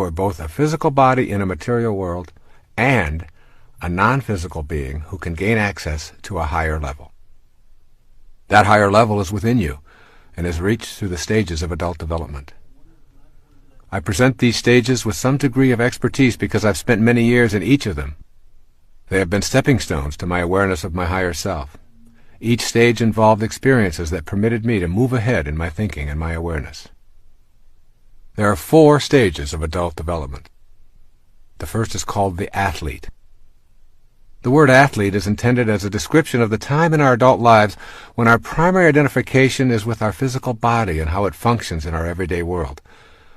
are both a physical body in a material world and a non-physical being who can gain access to a higher level. That higher level is within you and is reached through the stages of adult development. I present these stages with some degree of expertise because I've spent many years in each of them. They have been stepping stones to my awareness of my higher self. Each stage involved experiences that permitted me to move ahead in my thinking and my awareness. There are 4 stages of adult development. The first is called the athlete. The word athlete is intended as a description of the time in our adult lives when our primary identification is with our physical body and how it functions in our everyday world.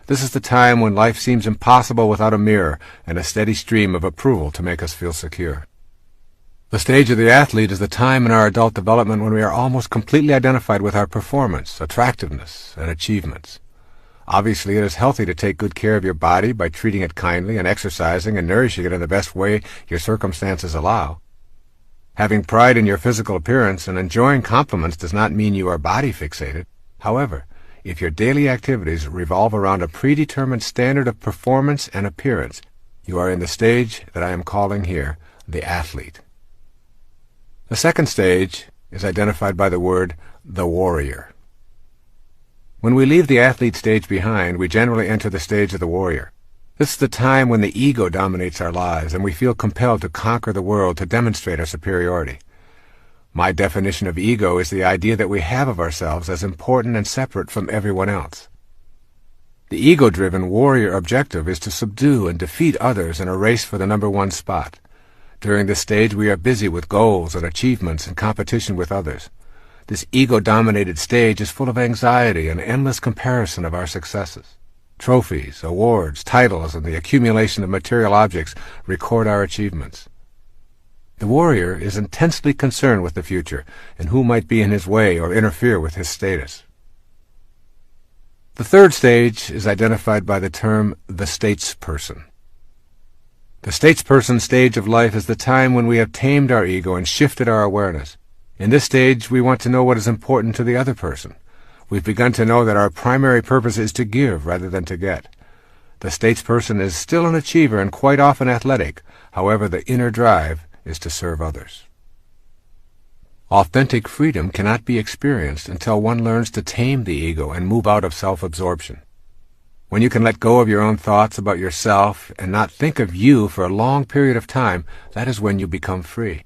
This is the time when life seems impossible without a mirror and a steady stream of approval to make us feel secure. The stage of the athlete is the time in our adult development when we are almost completely identified with our performance, attractiveness, and achievements. Obviously, it is healthy to take good care of your body by treating it kindly and exercising and nourishing it in the best way your circumstances allow. Having pride in your physical appearance and enjoying compliments does not mean you are body fixated. However, if your daily activities revolve around a predetermined standard of performance and appearance, you are in the stage that I am calling here the athlete. The second stage is identified by the word the warrior. When we leave the athlete stage behind, we generally enter the stage of the warrior. This is the time when the ego dominates our lives and we feel compelled to conquer the world to demonstrate our superiority. My definition of ego is the idea that we have of ourselves as important and separate from everyone else. The ego-driven warrior objective is to subdue and defeat others in a race for the number 1 spot. During this stage, we are busy with goals and achievements in competition with others. This ego-dominated stage is full of anxiety and endless comparison of our successes. Trophies, awards, titles, and the accumulation of material objects record our achievements. The warrior is intensely concerned with the future and who might be in his way or interfere with his status. The third stage is identified by the term the statesperson. The statesperson stage of life is the time when we have tamed our ego and shifted our awareness. In this stage, we want to know what is important to the other person. We've begun to know that our primary purpose is to give rather than to get. The statesperson is still an achiever and quite often athletic. However, the inner drive is to serve others. Authentic freedom cannot be experienced until one learns to tame the ego and move out of self-absorption. When you can let go of your own thoughts about yourself and not think of you for a long period of time, that is when you become free.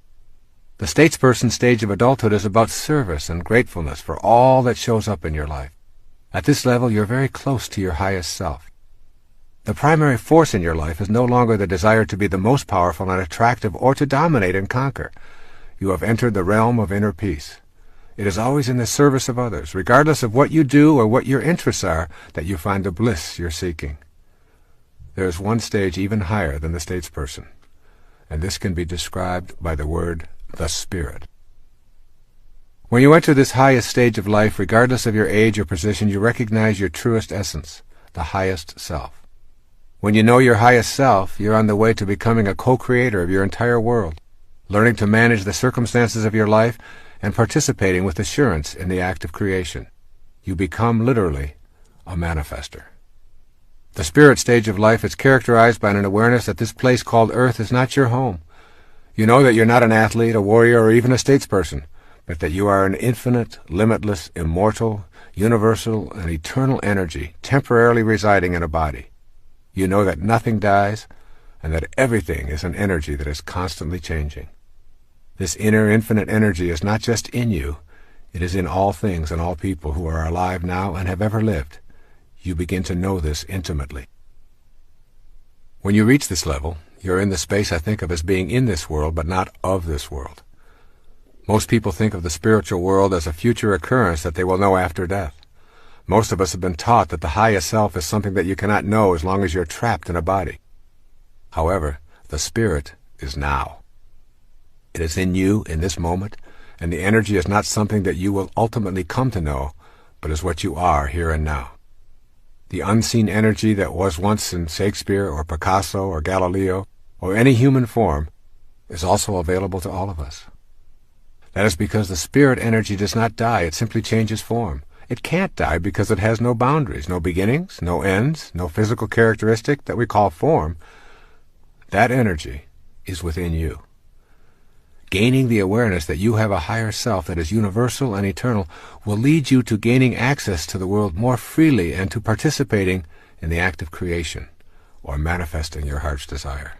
The statesperson stage of adulthood is about service and gratefulness for all that shows up in your life. At this level, you're very close to your highest self. The primary force in your life is no longer the desire to be the most powerful and attractive or to dominate and conquer. You have entered the realm of inner peace. It is always in the service of others, regardless of what you do or what your interests are, that you find the bliss you're seeking. There is one stage even higher than the statesperson, and this can be described by the word the spirit. When you enter this highest stage of life, regardless of your age or position, you recognize your truest essence, the highest self. When you know your highest self, you're on the way to becoming a co-creator of your entire world, learning to manage the circumstances of your life and participating with assurance in the act of creation. You become literally a manifester. The spirit stage of life is characterized by an awareness that this place called Earth is not your home. You know that you're not an athlete, a warrior, or even a statesperson, but that you are an infinite, limitless, immortal, universal, and eternal energy temporarily residing in a body. You know that nothing dies, and that everything is an energy that is constantly changing. This inner infinite energy is not just in you, it is in all things and all people who are alive now and have ever lived. You begin to know this intimately. When you reach this level, you're in the space I think of as being in this world, but not of this world. Most people think of the spiritual world as a future occurrence that they will know after death. Most of us have been taught that the highest self is something that you cannot know as long as you're trapped in a body. However, the spirit is now. It is in you in this moment, and the energy is not something that you will ultimately come to know, but is what you are here and now. The unseen energy that was once in Shakespeare or Picasso or Galileo or any human form is also available to all of us. That is because the spirit energy does not die, it simply changes form. It can't die because it has no boundaries, no beginnings, no ends, no physical characteristic that we call form. That energy is within you. Gaining the awareness that you have a higher self that is universal and eternal will lead you to gaining access to the world more freely and to participating in the act of creation or manifesting your heart's desire.